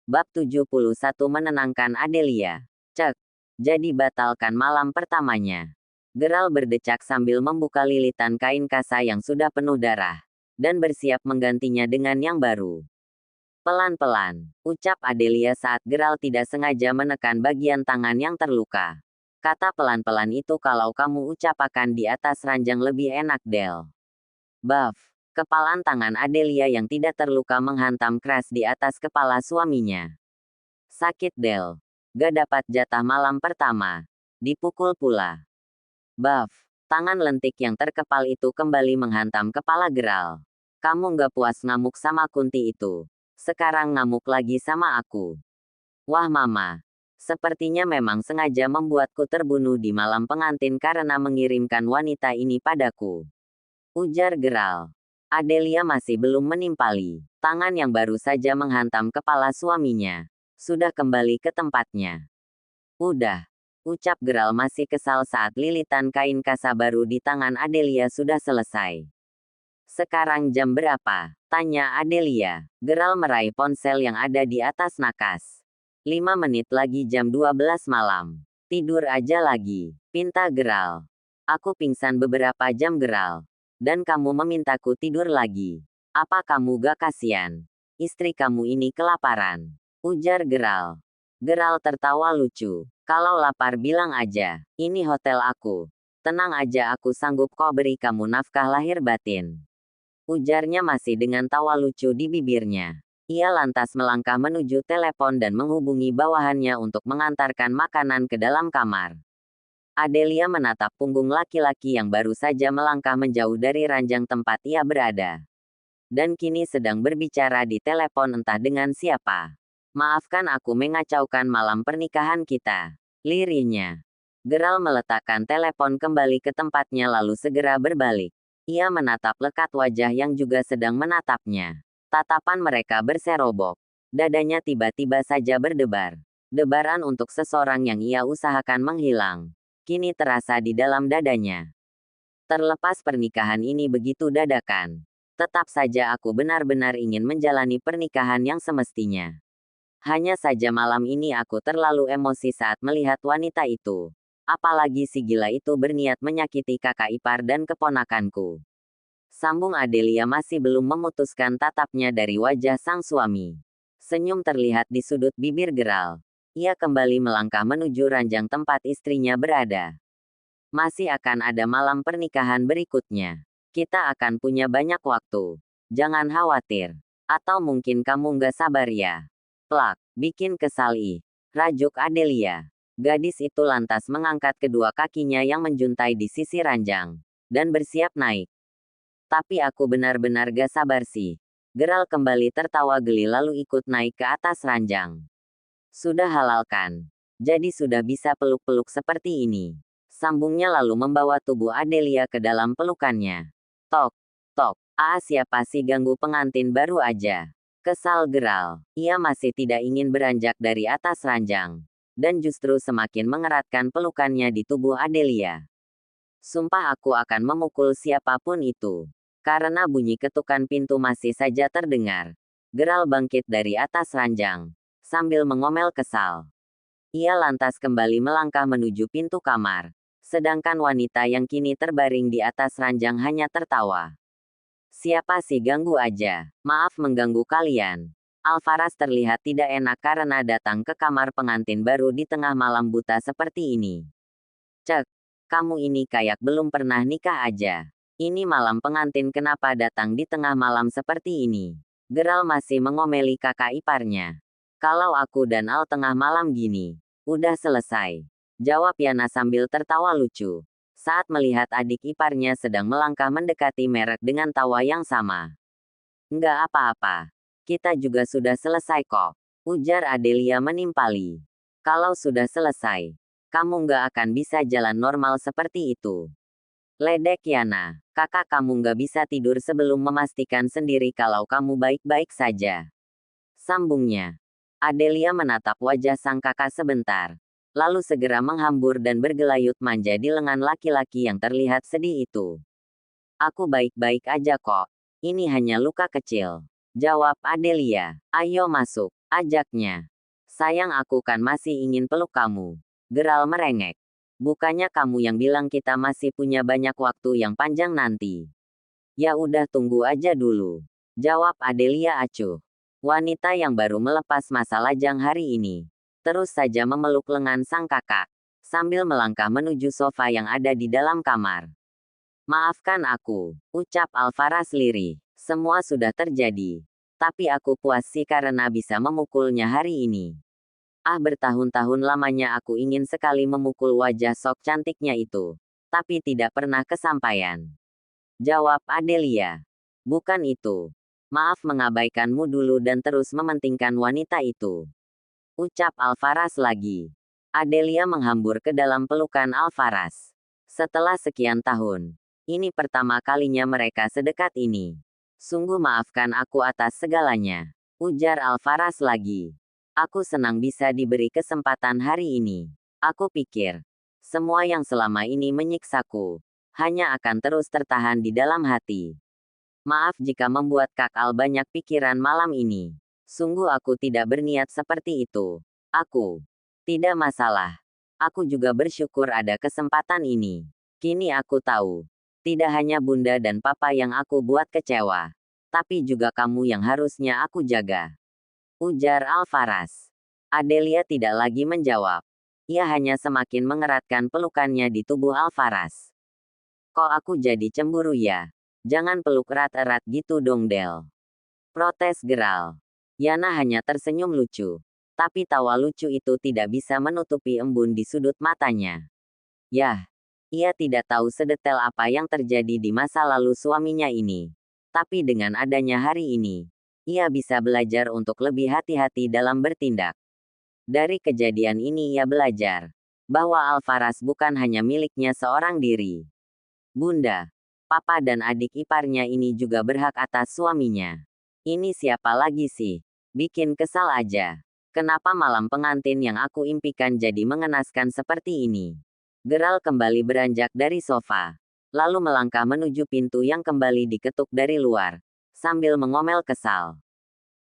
Bab 71 menenangkan Adelia. Cek. Jadi batalkan malam pertamanya. Gerald berdecak sambil membuka lilitan kain kasa yang sudah penuh darah. Dan bersiap menggantinya dengan yang baru. Pelan-pelan, ucap Adelia saat Gerald tidak sengaja menekan bagian tangan yang terluka. Kata pelan-pelan itu kalau kamu ucapkan di atas ranjang lebih enak, Del. Buff. Kepalan tangan Adelia yang tidak terluka menghantam keras di atas kepala suaminya. Sakit, Del. Gak dapat jatah malam pertama. Dipukul pula. Buff. Tangan lentik yang terkepal itu kembali menghantam kepala Gerald. Kamu gak puas ngamuk sama Kunti itu. Sekarang ngamuk lagi sama aku. Wah mama. Sepertinya memang sengaja membuatku terbunuh di malam pengantin karena mengirimkan wanita ini padaku. Ujar Gerald. Adelia masih belum menimpali. Tangan yang baru saja menghantam kepala suaminya. Sudah kembali ke tempatnya. Udah. Ucap Gerald masih kesal saat lilitan kain kasa baru di tangan Adelia sudah selesai. Sekarang jam berapa? Tanya Adelia. Gerald meraih ponsel yang ada di atas nakas. 5 menit lagi jam 12 malam. Tidur aja lagi. Pinta Gerald. Aku pingsan beberapa jam Gerald. Dan kamu memintaku tidur lagi. Apa kamu gak kasihan? Istri kamu ini kelaparan. Ujar Gerald. Gerald tertawa lucu. Kalau lapar bilang aja. Ini hotel aku. Tenang aja aku sanggup kok beri kamu nafkah lahir batin. Ujarnya masih dengan tawa lucu di bibirnya. Ia lantas melangkah menuju telepon dan menghubungi bawahannya untuk mengantarkan makanan ke dalam kamar. Adelia menatap punggung laki-laki yang baru saja melangkah menjauh dari ranjang tempat ia berada. Dan kini sedang berbicara di telepon entah dengan siapa. Maafkan aku mengacaukan malam pernikahan kita. Lirihnya. Gerald meletakkan telepon kembali ke tempatnya lalu segera berbalik. Ia menatap lekat wajah yang juga sedang menatapnya. Tatapan mereka berserobok. Dadanya tiba-tiba saja berdebar. Debaran untuk seseorang yang ia usahakan menghilang. Kini terasa di dalam dadanya. Terlepas pernikahan ini begitu dadakan. Tetap saja aku benar-benar ingin menjalani pernikahan yang semestinya. Hanya saja malam ini aku terlalu emosi saat melihat wanita itu. Apalagi si gila itu berniat menyakiti kakak ipar dan keponakanku. Sambung Adelia masih belum memutuskan tatapnya dari wajah sang suami. Senyum terlihat di sudut bibir Gerald. Ia kembali melangkah menuju ranjang tempat istrinya berada. Masih akan ada malam pernikahan berikutnya. Kita akan punya banyak waktu. Jangan khawatir. Atau mungkin kamu nggak sabar ya? Plak, bikin kesal ih. Rajuk Adelia. Gadis itu lantas mengangkat kedua kakinya yang menjuntai di sisi ranjang. Dan bersiap naik. Tapi aku benar-benar gak sabar sih. Gerald kembali tertawa geli lalu ikut naik ke atas ranjang. Sudah halalkan. Jadi sudah bisa peluk-peluk seperti ini. Sambungnya lalu membawa tubuh Adelia ke dalam pelukannya. Tok, tok. Siapa sih ganggu pengantin baru aja? Kesal Gerald. Ia masih tidak ingin beranjak dari atas ranjang. Dan justru semakin mengeratkan pelukannya di tubuh Adelia. Sumpah aku akan memukul siapapun itu. Karena bunyi ketukan pintu masih saja terdengar. Gerald bangkit dari atas ranjang. Sambil mengomel kesal. Ia lantas kembali melangkah menuju pintu kamar. Sedangkan wanita yang kini terbaring di atas ranjang hanya tertawa. Siapa sih ganggu aja? Maaf mengganggu kalian. Alvaras terlihat tidak enak karena datang ke kamar pengantin baru di tengah malam buta seperti ini. Cek, kamu ini kayak belum pernah nikah aja. Ini malam pengantin kenapa datang di tengah malam seperti ini? Gerald masih mengomeli kakak iparnya. Kalau aku dan Al tengah malam gini, udah selesai. Jawab Yana sambil tertawa lucu. Saat melihat adik iparnya sedang melangkah mendekati merek dengan tawa yang sama. Enggak apa-apa. Kita juga sudah selesai kok. Ujar Adelia menimpali. Kalau sudah selesai, kamu nggak akan bisa jalan normal seperti itu. Ledek Yana, kakak kamu nggak bisa tidur sebelum memastikan sendiri kalau kamu baik-baik saja. Sambungnya. Adelia menatap wajah sang kakak sebentar. Lalu segera menghambur dan bergelayut manja di lengan laki-laki yang terlihat sedih itu. Aku baik-baik aja kok. Ini hanya luka kecil. Jawab Adelia. Ayo masuk. ajaknya. Sayang, aku kan masih ingin peluk kamu. Geral merengek. Bukannya kamu yang bilang kita masih punya banyak waktu yang panjang nanti? Ya udah, tunggu aja dulu, jawab Adelia acuh. Wanita yang baru melepas masa lajang hari ini terus saja memeluk lengan sang kakak sambil melangkah menuju sofa yang ada di dalam kamar. Maafkan aku, ucap Alvaras lirih. Semua sudah terjadi. Tapi aku puas sih karena bisa memukulnya hari ini. Bertahun-tahun lamanya aku ingin sekali memukul wajah sok cantiknya itu. Tapi tidak pernah kesampaian, jawab Adelia. Bukan itu. Maaf mengabaikanmu dulu dan terus mementingkan wanita itu, ucap Alvaras lagi. Adelia menghambur ke dalam pelukan Alvaras. Setelah sekian tahun, ini pertama kalinya mereka sedekat ini. Sungguh maafkan aku atas segalanya, ujar Alvaras lagi. Aku senang bisa diberi kesempatan hari ini. Aku pikir, semua yang selama ini menyiksaku, hanya akan terus tertahan di dalam hati. Maaf jika membuat Kak Al banyak pikiran malam ini. Sungguh aku tidak berniat seperti itu. Aku tidak masalah. Aku juga bersyukur ada kesempatan ini. Kini aku tahu, tidak hanya Bunda dan Papa yang aku buat kecewa, tapi juga kamu yang harusnya aku jaga, ujar Alvaras. Adelia tidak lagi menjawab. Ia hanya semakin mengeratkan pelukannya di tubuh Alvaras. Kok aku jadi cemburu ya? Jangan peluk erat-erat gitu dong, Del, protes Geral. Yana hanya tersenyum lucu. Tapi tawa lucu itu tidak bisa menutupi embun di sudut matanya. Yah, ia tidak tahu sedetail apa yang terjadi di masa lalu suaminya ini. Tapi dengan adanya hari ini, ia bisa belajar untuk lebih hati-hati dalam bertindak. Dari kejadian ini ia belajar bahwa Alvaras bukan hanya miliknya seorang diri. Bunda, Papa dan adik iparnya ini juga berhak atas suaminya. Ini siapa lagi sih? Bikin kesal aja. Kenapa malam pengantin yang aku impikan jadi mengenaskan seperti ini? Geral kembali beranjak dari sofa, lalu melangkah menuju pintu yang kembali diketuk dari luar, sambil mengomel kesal.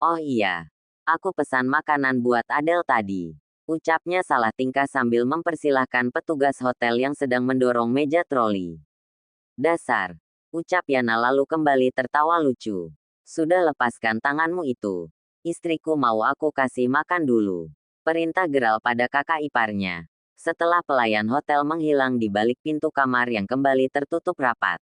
Oh iya, aku pesan makanan buat Adele tadi, ucapnya salah tingkah sambil mempersilahkan petugas hotel yang sedang mendorong meja troli. Dasar, ucap Yana lalu kembali tertawa lucu. Sudah, lepaskan tanganmu itu. Istriku mau aku kasih makan dulu, perintah Geral pada kakak iparnya. Setelah pelayan hotel menghilang di balik pintu kamar yang kembali tertutup rapat,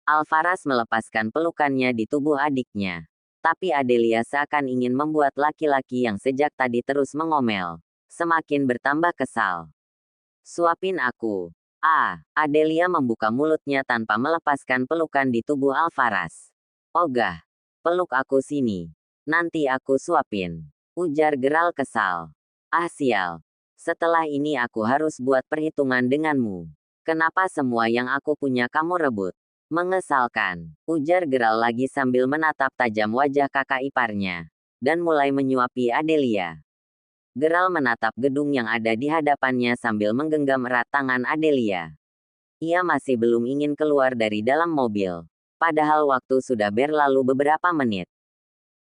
Alvaras melepaskan pelukannya di tubuh adiknya. Tapi Adelia seakan ingin membuat laki-laki yang sejak tadi terus mengomel semakin bertambah kesal. Suapin aku. Adelia membuka mulutnya tanpa melepaskan pelukan di tubuh Alvaras. Ogah, peluk aku sini. Nanti aku suapin, ujar Geral kesal. Sial. Setelah ini aku harus buat perhitungan denganmu. Kenapa semua yang aku punya kamu rebut? Mengesalkan, ujar Geral lagi sambil menatap tajam wajah kakak iparnya, dan mulai menyuapi Adelia. Geral menatap gedung yang ada di hadapannya sambil menggenggam erat tangan Adelia. Ia masih belum ingin keluar dari dalam mobil, padahal waktu sudah berlalu beberapa menit.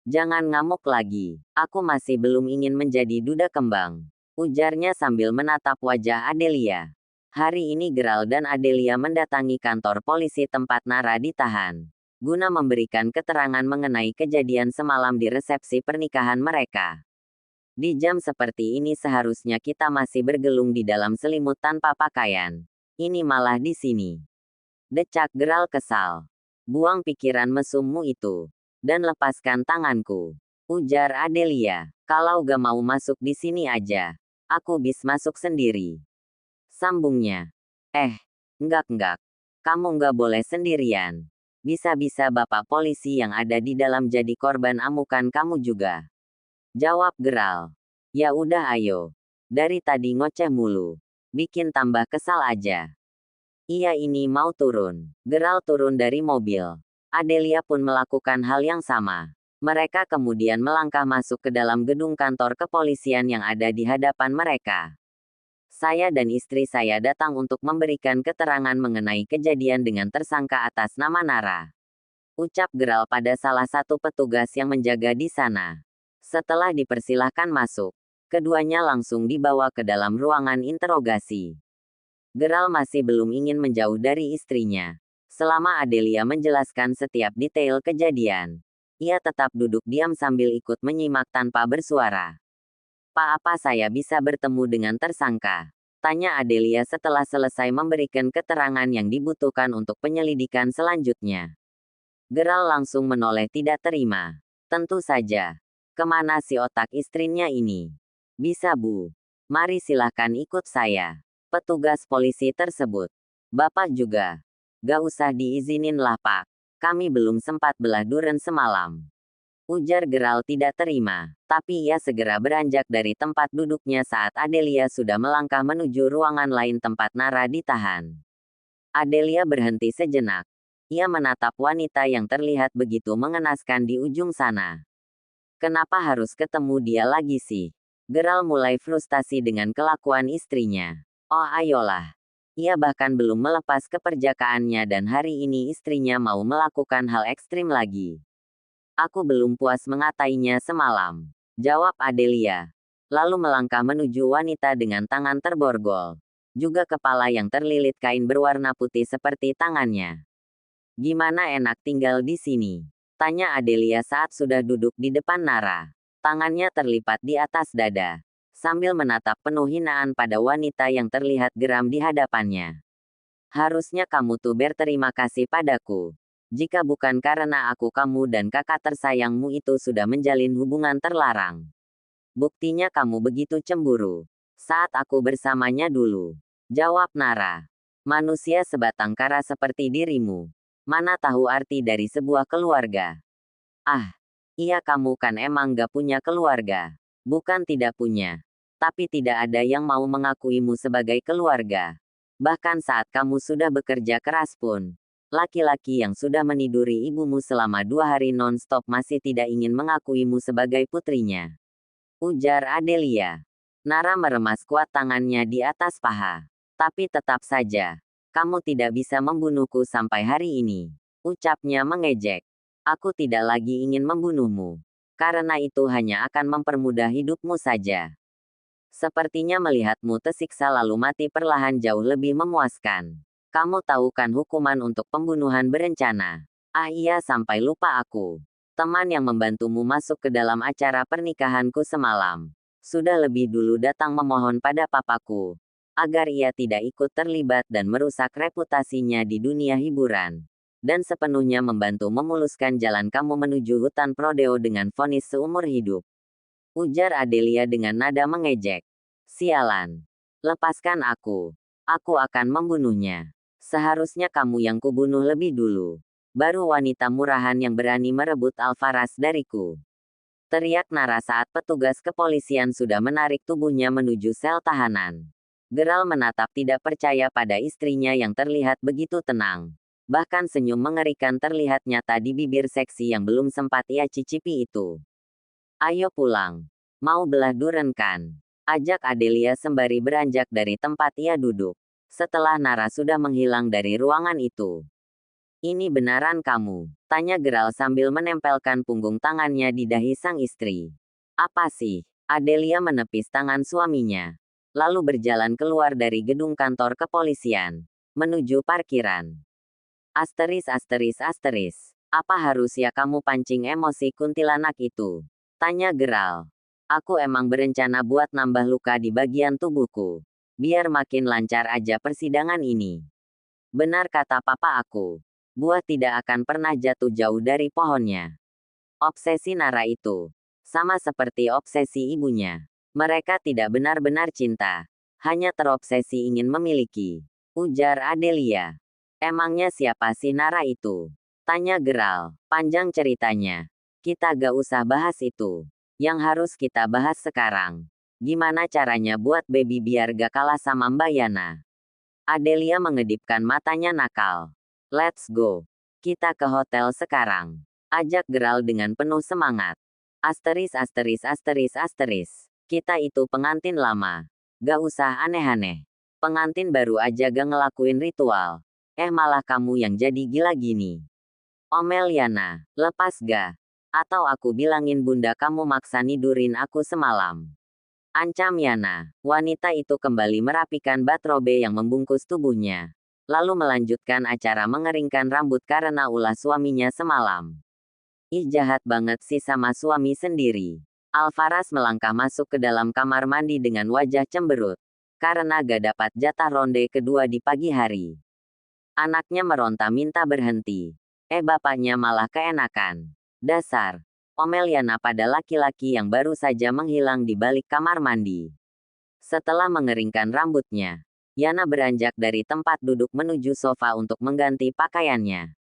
Jangan ngamuk lagi, aku masih belum ingin menjadi duda kembang, ujarnya sambil menatap wajah Adelia. Hari ini Geral dan Adelia mendatangi kantor polisi tempat Nara ditahan, guna memberikan keterangan mengenai kejadian semalam di resepsi pernikahan mereka. Di jam seperti ini seharusnya kita masih bergelung di dalam selimut tanpa pakaian. Ini malah di sini, decak Geral kesal. Buang pikiran mesummu itu, dan lepaskan tanganku, ujar Adelia. Kalau gak mau masuk di sini aja, aku bis masuk sendiri, sambungnya. Enggak. Kamu nggak boleh sendirian. Bisa-bisa bapak polisi yang ada di dalam jadi korban amukan kamu juga, jawab Geral. Ya udah ayo. Dari tadi ngoceh mulu. Bikin tambah kesal aja. Iya, ini mau turun. Geral turun dari mobil. Adelia pun melakukan hal yang sama. Mereka kemudian melangkah masuk ke dalam gedung kantor kepolisian yang ada di hadapan mereka. Saya dan istri saya datang untuk memberikan keterangan mengenai kejadian dengan tersangka atas nama Nara, ucap Geral pada salah satu petugas yang menjaga di sana. Setelah dipersilahkan masuk, keduanya langsung dibawa ke dalam ruangan interogasi. Gerald masih belum ingin menjauh dari istrinya. Selama Adelia menjelaskan setiap detail kejadian, ia tetap duduk diam sambil ikut menyimak tanpa bersuara. "Pak, apa saya bisa bertemu dengan tersangka?" tanya Adelia setelah selesai memberikan keterangan yang dibutuhkan untuk penyelidikan selanjutnya. Gerald langsung menoleh tidak terima. "Tentu saja. Kemana si otak istrinya ini?" "Bisa, Bu. Mari silahkan ikut saya." Petugas polisi tersebut. "Bapak juga." "Gak usah diizinin lah, Pak. Kami belum sempat belah duren semalam." Ujar Gerald tidak terima, tapi ia segera beranjak dari tempat duduknya saat Adelia sudah melangkah menuju ruangan lain tempat Nara ditahan. Adelia berhenti sejenak. Ia menatap wanita yang terlihat begitu mengenaskan di ujung sana. Kenapa harus ketemu dia lagi sih? Gerald mulai frustasi dengan kelakuan istrinya. Oh ayolah. Ia bahkan belum melepas keperjakaannya dan hari ini istrinya mau melakukan hal ekstrim lagi. "Aku belum puas mengatainya semalam," jawab Adelia. Lalu melangkah menuju wanita dengan tangan terborgol. Juga kepala yang terlilit kain berwarna putih seperti tangannya. "Gimana enak tinggal di sini?" tanya Adelia saat sudah duduk di depan Nara. Tangannya terlipat di atas dada, sambil menatap penuh hinaan pada wanita yang terlihat geram di hadapannya. "Harusnya kamu tuh berterima kasih padaku. Jika bukan karena aku, kamu dan kakak tersayangmu itu sudah menjalin hubungan terlarang. Buktinya kamu begitu cemburu saat aku bersamanya dulu," jawab Nara. "Manusia sebatang kara seperti dirimu mana tahu arti dari sebuah keluarga." "Ah, iya, kamu kan emang gak punya keluarga." "Bukan tidak punya. Tapi tidak ada yang mau mengakuimu sebagai keluarga. Bahkan saat kamu sudah bekerja keras pun, laki-laki yang sudah meniduri ibumu selama 2 hari non-stop masih tidak ingin mengakuimu sebagai putrinya," ujar Adelia. Nara meremas kuat tangannya di atas paha. "Tapi tetap saja, kamu tidak bisa membunuhku sampai hari ini," ucapnya mengejek. "Aku tidak lagi ingin membunuhmu. Karena itu hanya akan mempermudah hidupmu saja. Sepertinya melihatmu tersiksa lalu mati perlahan jauh lebih memuaskan. Kamu tahu kan hukuman untuk pembunuhan berencana?" "Ah iya, sampai lupa aku. Teman yang membantumu masuk ke dalam acara pernikahanku semalam sudah lebih dulu datang memohon pada papaku agar ia tidak ikut terlibat dan merusak reputasinya di dunia hiburan. Dan sepenuhnya membantu memuluskan jalan kamu menuju hutan Prodeo dengan vonis seumur hidup," ujar Adelia dengan nada mengejek. "Sialan. Lepaskan aku. Aku akan membunuhnya. Seharusnya kamu yang kubunuh lebih dulu. Baru wanita murahan yang berani merebut Alvaras dariku," teriak Nara saat petugas kepolisian sudah menarik tubuhnya menuju sel tahanan. Gerald menatap tidak percaya pada istrinya yang terlihat begitu tenang. Bahkan senyum mengerikan terlihat nyata di bibir seksi yang belum sempat ia cicipi itu. "Ayo pulang. Mau belah duren kan?" ajak Adelia sembari beranjak dari tempat ia duduk. Setelah Nara sudah menghilang dari ruangan itu. "Ini benaran kamu?" tanya Gerald sambil menempelkan punggung tangannya di dahi sang istri. "Apa sih?" Adelia menepis tangan suaminya. Lalu berjalan keluar dari gedung kantor kepolisian. Menuju parkiran. Asteris. "Apa harus ya kamu pancing emosi kuntilanak itu?" tanya Gerald. "Aku emang berencana buat nambah luka di bagian tubuhku. Biar makin lancar aja persidangan ini. Benar kata papa aku. Buah tidak akan pernah jatuh jauh dari pohonnya." Obsesi Nara itu sama seperti obsesi ibunya. Mereka tidak benar-benar cinta. Hanya terobsesi ingin memiliki, ujar Adelia. "Emangnya siapa sih Nara itu?" tanya Gerald. "Panjang ceritanya. Kita gak usah bahas itu. Yang harus kita bahas sekarang, gimana caranya buat baby biar gak kalah sama Mbak Yana." Adelia mengedipkan matanya nakal. "Let's go. Kita ke hotel sekarang," ajak Gerald dengan penuh semangat. Asteris. "Kita itu pengantin lama. Gak usah aneh-aneh. Pengantin baru aja gak ngelakuin ritual. Malah kamu yang jadi gila gini." "Omel Yana, lepas ga. Atau aku bilangin bunda kamu maksa nidurin aku semalam. Ancam Yana. Wanita itu kembali merapikan batrobe yang membungkus tubuhnya. Lalu melanjutkan acara mengeringkan rambut karena ulah suaminya semalam. Ih, jahat banget sih sama suami sendiri. Alvaras melangkah masuk ke dalam kamar mandi dengan wajah cemberut. Karena gak dapat jatah ronde kedua di pagi hari. Anaknya meronta minta berhenti. Bapaknya malah keenakan. Dasar. Omel Yana pada laki-laki yang baru saja menghilang di balik kamar mandi. Setelah mengeringkan rambutnya, Yana beranjak dari tempat duduk menuju sofa untuk mengganti pakaiannya.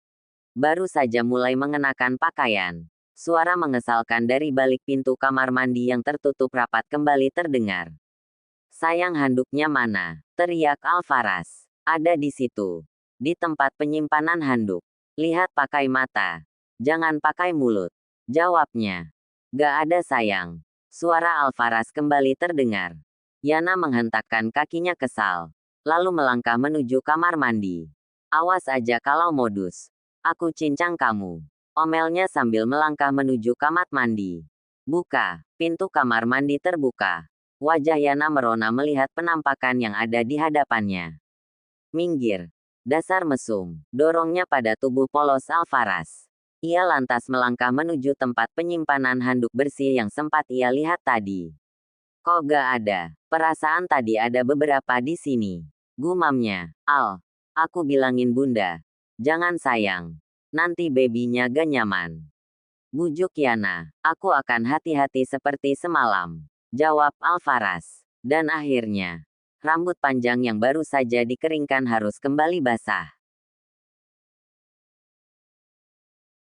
Baru saja mulai mengenakan pakaian. Suara mengesalkan dari balik pintu kamar mandi yang tertutup rapat kembali terdengar. Sayang, handuknya mana? Teriak Alvaras. Ada di situ. Di tempat penyimpanan handuk. Lihat pakai mata. Jangan pakai mulut. Jawabnya. Gak ada sayang. Suara Alvaras kembali terdengar. Yana menghentakkan kakinya kesal. Lalu melangkah menuju kamar mandi. Awas aja kalau modus. Aku cincang kamu. Omelnya sambil melangkah menuju kamar mandi. Buka. Pintu kamar mandi terbuka. Wajah Yana merona melihat penampakan yang ada di hadapannya. Minggir. Dasar mesum. Dorongnya pada tubuh polos Alvaras. Ia lantas melangkah menuju tempat penyimpanan handuk bersih yang sempat ia lihat tadi. Kok gak ada? Perasaan tadi ada beberapa di sini. Gumamnya. Al. Aku bilangin bunda. Jangan sayang. Nanti babynya gak nyaman. Bujuk Yana. Aku akan hati-hati seperti semalam. Jawab Alvaras. Dan akhirnya, rambut panjang yang baru saja dikeringkan harus kembali basah.